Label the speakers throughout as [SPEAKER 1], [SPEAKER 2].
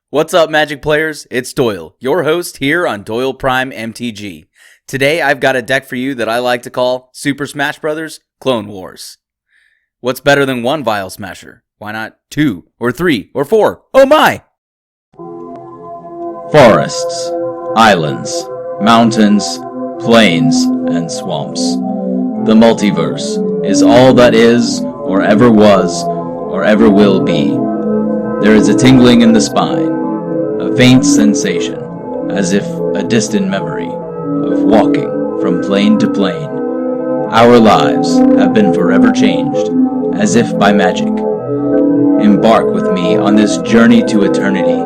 [SPEAKER 1] What's up, Magic players? It's Doyle, your host here on Doyle Prime MTG. Today, I've got a deck for you that I like to call Super Smash Bros. Clone Wars. What's better than one Vial Smasher? Why not 2, or 3, or 4? Oh my!
[SPEAKER 2] Forests, islands, mountains, plains, and swamps. The multiverse is all that is, or ever was, or ever will be. There is a tingling in the spine, a faint sensation, as if a distant memory, of walking from plane to plane. Our lives have been forever changed, as if by magic. Embark with me on this journey to eternity.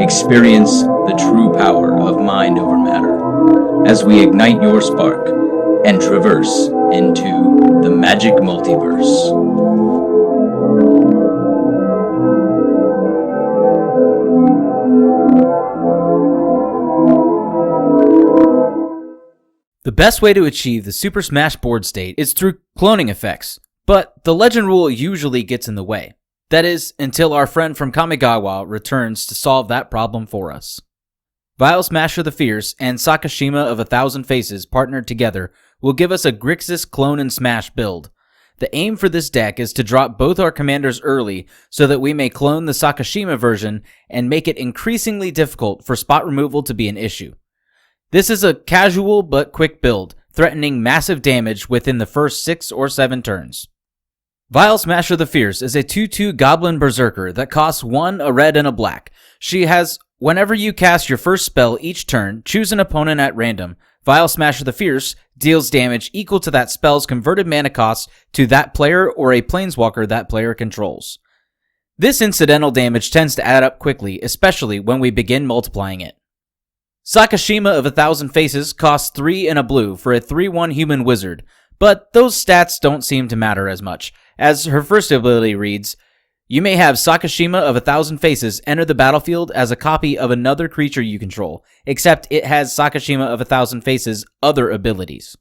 [SPEAKER 2] Experience the true power of mind over matter, as we ignite your spark and traverse into the magic multiverse.
[SPEAKER 1] The best way to achieve the Super Smash board state is through cloning effects, but the legend rule usually gets in the way. That is, until our friend from Kamigawa returns to solve that problem for us. Vial Smasher the Fierce and Sakashima of 1,000 Faces partnered together will give us a Grixis clone and smash build. The aim for this deck is to drop both our commanders early so that we may clone the Sakashima version and make it increasingly difficult for spot removal to be an issue. This is a casual but quick build, threatening massive damage within the first 6 or 7 turns. Vial Smasher the Fierce is a 2/2 Goblin Berserker that costs 1, a red, and a black. She has, whenever you cast your first spell each turn, choose an opponent at random. Vial Smasher the Fierce deals damage equal to that spell's converted mana cost to that player or a planeswalker that player controls. This incidental damage tends to add up quickly, especially when we begin multiplying it. Sakashima of 1,000 Faces costs 3 and a blue for a 3/1 human wizard, but those stats don't seem to matter as much, as her first ability reads, you may have Sakashima of 1,000 Faces enter the battlefield as a copy of another creature you control, except it has Sakashima of 1,000 Faces' other abilities.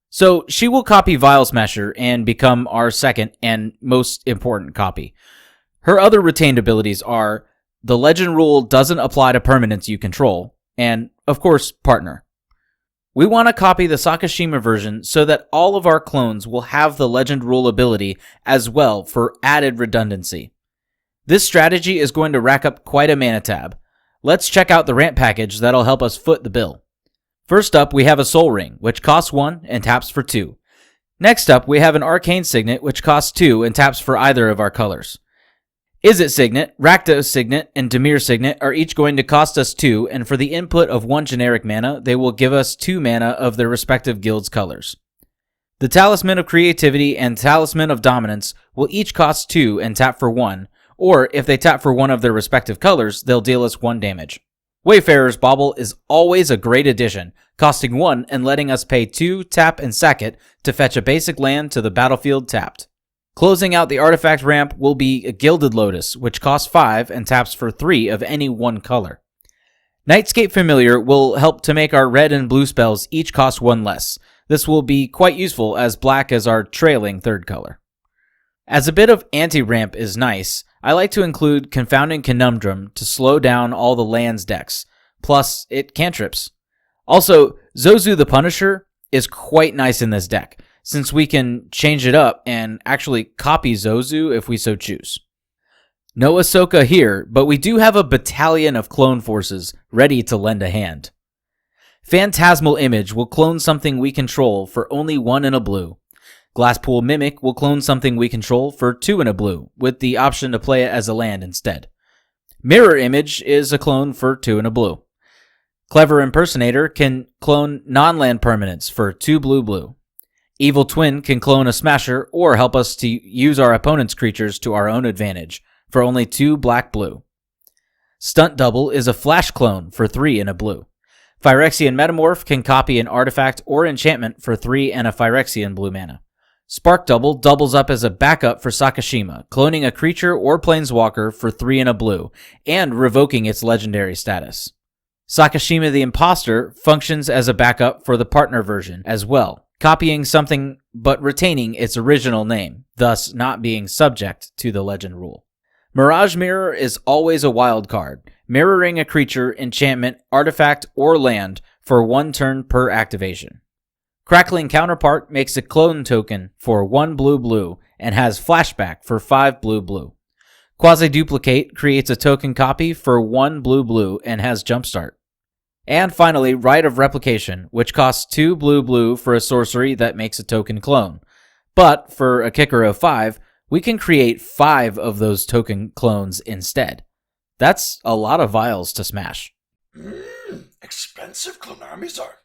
[SPEAKER 1] So she will copy Vial Smasher and become our second and most important copy. Her other retained abilities are, the legend rule doesn't apply to permanents you control, and, of course, partner. We want to copy the Sakashima version so that all of our clones will have the legend rule ability as well for added redundancy. This strategy is going to rack up quite a mana tab. Let's check out the ramp package that'll help us foot the bill. First up, we have a Soul Ring, which costs 1 and taps for 2. Next up, we have an Arcane Signet, which costs 2 and taps for either of our colors. Izzet Signet, Rakdos Signet, and Dimir Signet are each going to cost us 2, and for the input of 1 generic mana, they will give us 2 mana of their respective guild's colors. The Talisman of Creativity and Talisman of Dominance will each cost 2 and tap for 1, or if they tap for one of their respective colors, they'll deal us 1 damage. Wayfarer's Bauble is always a great addition, costing 1 and letting us pay 2, tap, and sack it to fetch a basic land to the battlefield tapped. Closing out the artifact ramp will be a Gilded Lotus, which costs 5 and taps for 3 of any one color. Nightscape Familiar will help to make our red and blue spells each cost 1 less. This will be quite useful as black is our trailing third color. As a bit of anti-ramp is nice, I like to include Confounding Conundrum to slow down all the lands decks, plus it cantrips. Also, Zozu the Punisher is quite nice in this deck, since we can change it up and actually copy Zozu if we so choose. No Ahsoka here, but we do have a battalion of clone forces ready to lend a hand. Phantasmal Image will clone something we control for only 1 and a blue. Glasspool Mimic will clone something we control for 2 and a blue, with the option to play it as a land instead. Mirror Image is a clone for 2 and a blue. Clever Impersonator can clone non-land permanents for 2 blue. Evil Twin can clone a Smasher or help us to use our opponent's creatures to our own advantage for only 2 black-blue. Stunt Double is a flash clone for 3 and a blue. Phyrexian Metamorph can copy an artifact or enchantment for 3 and a Phyrexian blue mana. Spark Double doubles up as a backup for Sakashima, cloning a creature or planeswalker for 3 and a blue, and revoking its legendary status. Sakashima the Imposter functions as a backup for the partner version as well, copying something but retaining its original name, thus not being subject to the legend rule. Mirage Mirror is always a wild card, mirroring a creature, enchantment, artifact, or land for 1 turn per activation. Crackling Counterpart makes a clone token for 1 blue and has flashback for 5 blue. Quasi-Duplicate creates a token copy for 1 blue and has Jumpstart. And finally, Rite of Replication, which costs 2 blue for a sorcery that makes a token clone. But for a kicker of 5, we can create 5 of those token clones instead. That's a lot of vials to smash.
[SPEAKER 3] Expensive clone armies are.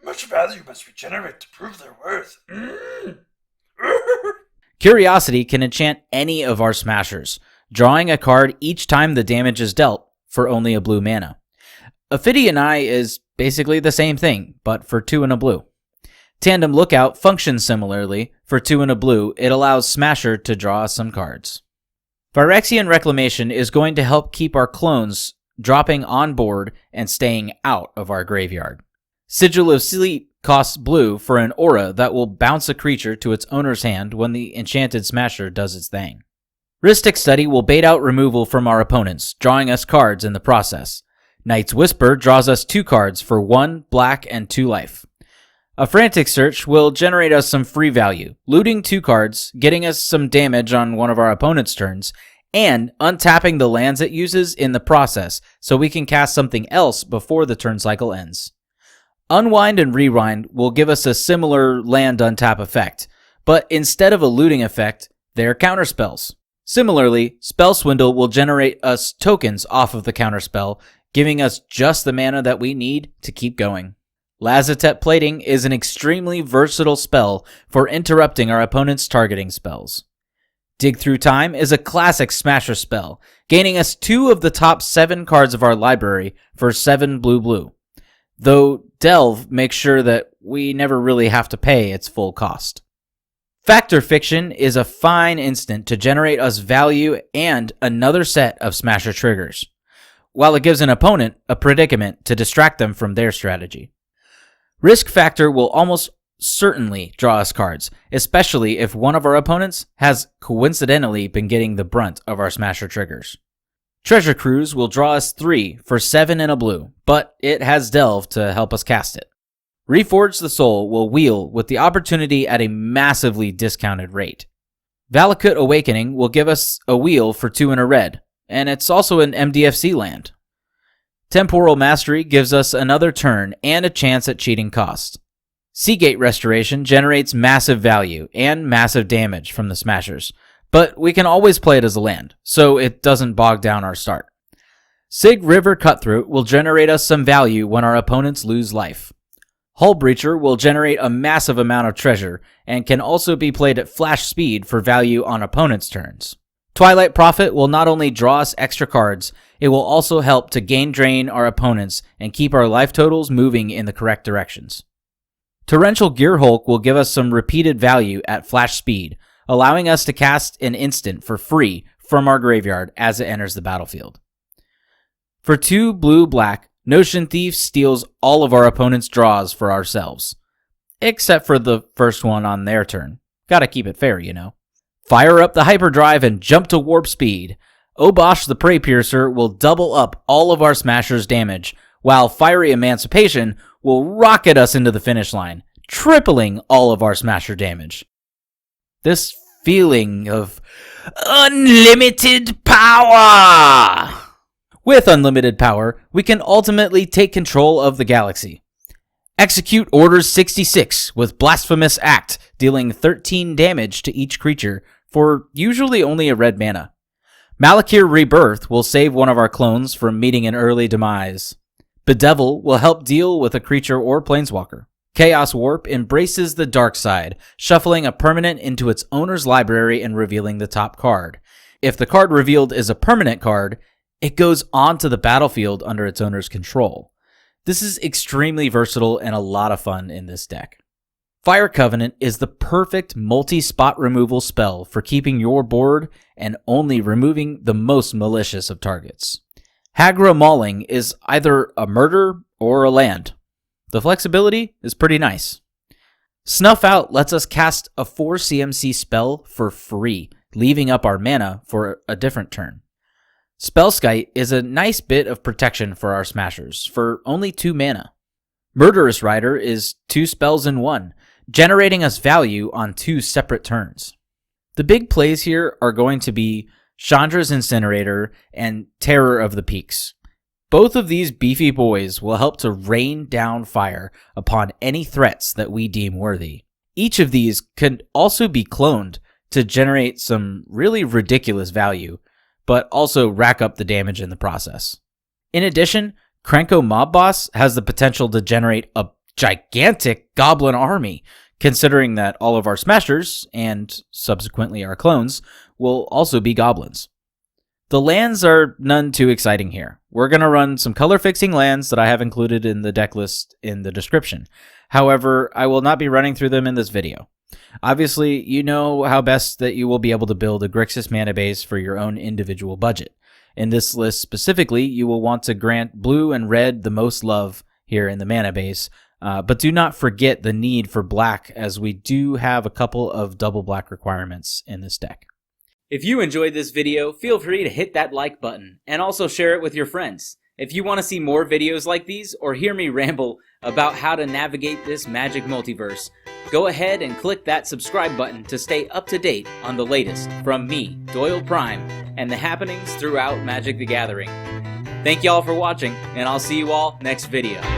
[SPEAKER 3] Much value must be generated to prove their worth.
[SPEAKER 1] Curiosity can enchant any of our smashers, drawing a card each time the damage is dealt for only a blue mana. Ophidian Eye is basically the same thing, but for 2 and a blue. Tandem Lookout functions similarly. For 2 and a blue, it allows Smasher to draw some cards. Phyrexian Reclamation is going to help keep our clones dropping on board and staying out of our graveyard. Sigil of Sleep costs blue for an aura that will bounce a creature to its owner's hand when the enchanted Smasher does its thing. Rhystic Study will bait out removal from our opponents, drawing us cards in the process. Night's Whisper draws us 2 cards for 1 black and 2 life. A Frantic Search will generate us some free value, looting 2 cards, getting us some damage on one of our opponent's turns, and untapping the lands it uses in the process so we can cast something else before the turn cycle ends. Unwind and Rewind will give us a similar land untap effect, but instead of a looting effect, they're counterspells. Similarly, Spell Swindle will generate us tokens off of the counterspell, giving us just the mana that we need to keep going. Lazotep Plating is an extremely versatile spell for interrupting our opponent's targeting spells. Dig Through Time is a classic Smasher spell, gaining us 2 of the top 7 cards of our library for 7 blue. Though Delve makes sure that we never really have to pay its full cost. Factor Fiction is a fine instant to generate us value and another set of Smasher triggers, while it gives an opponent a predicament to distract them from their strategy. Risk Factor will almost certainly draw us cards, especially if one of our opponents has coincidentally been getting the brunt of our Smasher triggers. Treasure Cruise will draw us 3 for 7 and a blue, but it has Delve to help us cast it. Reforge the Soul will wheel with the opportunity at a massively discounted rate. Valakut Awakening will give us a wheel for 2 and a red, and it's also an MDFC land. Temporal Mastery gives us another turn and a chance at cheating cost. Seagate Restoration generates massive value and massive damage from the Smashers, but we can always play it as a land, so it doesn't bog down our start. Sig River Cutthroat will generate us some value when our opponents lose life. Hull Breacher will generate a massive amount of treasure and can also be played at flash speed for value on opponents' turns. Twilight Prophet will not only draw us extra cards, it will also help to gain drain our opponents and keep our life totals moving in the correct directions. Torrential Gearhulk will give us some repeated value at flash speed, allowing us to cast an instant for free from our graveyard as it enters the battlefield. For 2 blue-black, Notion Thief steals all of our opponent's draws for ourselves, except for the first one on their turn. Gotta keep it fair, you know. Fire up the hyperdrive and jump to warp speed. Obosh the Prey Piercer will double up all of our Smashers' damage, while Fiery Emancipation will rocket us into the finish line, tripling all of our Smasher damage. This feeling of unlimited power! With unlimited power, we can ultimately take control of the galaxy. Execute Order 66 with Blasphemous Act, dealing 13 damage to each creature for usually only a red mana. Malakir Rebirth will save one of our clones from meeting an early demise. Bedevil will help deal with a creature or planeswalker. Chaos Warp embraces the dark side, shuffling a permanent into its owner's library and revealing the top card. If the card revealed is a permanent card, it goes onto the battlefield under its owner's control. This is extremely versatile and a lot of fun in this deck. Fire Covenant is the perfect multi-spot removal spell for keeping your board and only removing the most malicious of targets. Hagra Mauling is either a murder or a land. The flexibility is pretty nice. Snuff Out lets us cast a 4 CMC spell for free, leaving up our mana for a different turn. Spellskite is a nice bit of protection for our smashers for only 2 mana. Murderous Rider is 2 spells in 1, generating us value on 2 separate turns. The big plays here are going to be Chandra's Incinerator and Terror of the Peaks. Both of these beefy boys will help to rain down fire upon any threats that we deem worthy. Each of these can also be cloned to generate some really ridiculous value, but also rack up the damage in the process. In addition, Krenko Mob Boss has the potential to generate a gigantic goblin army, considering that all of our smashers, and subsequently our clones, will also be goblins. The lands are none too exciting here. We're going to run some color fixing lands that I have included in the deck list in the description. However, I will not be running through them in this video. Obviously, you know how best that you will be able to build a Grixis mana base for your own individual budget. In this list specifically, you will want to grant blue and red the most love here in the mana base, but do not forget the need for black, as we do have a couple of double black requirements in this deck. If you enjoyed this video, feel free to hit that like button and also share it with your friends. If you want to see more videos like these or hear me ramble about how to navigate this magic multiverse, go ahead and click that subscribe button to stay up to date on the latest from me, Doyle Prime, and the happenings throughout Magic the Gathering. Thank y'all for watching, and I'll see you all next video.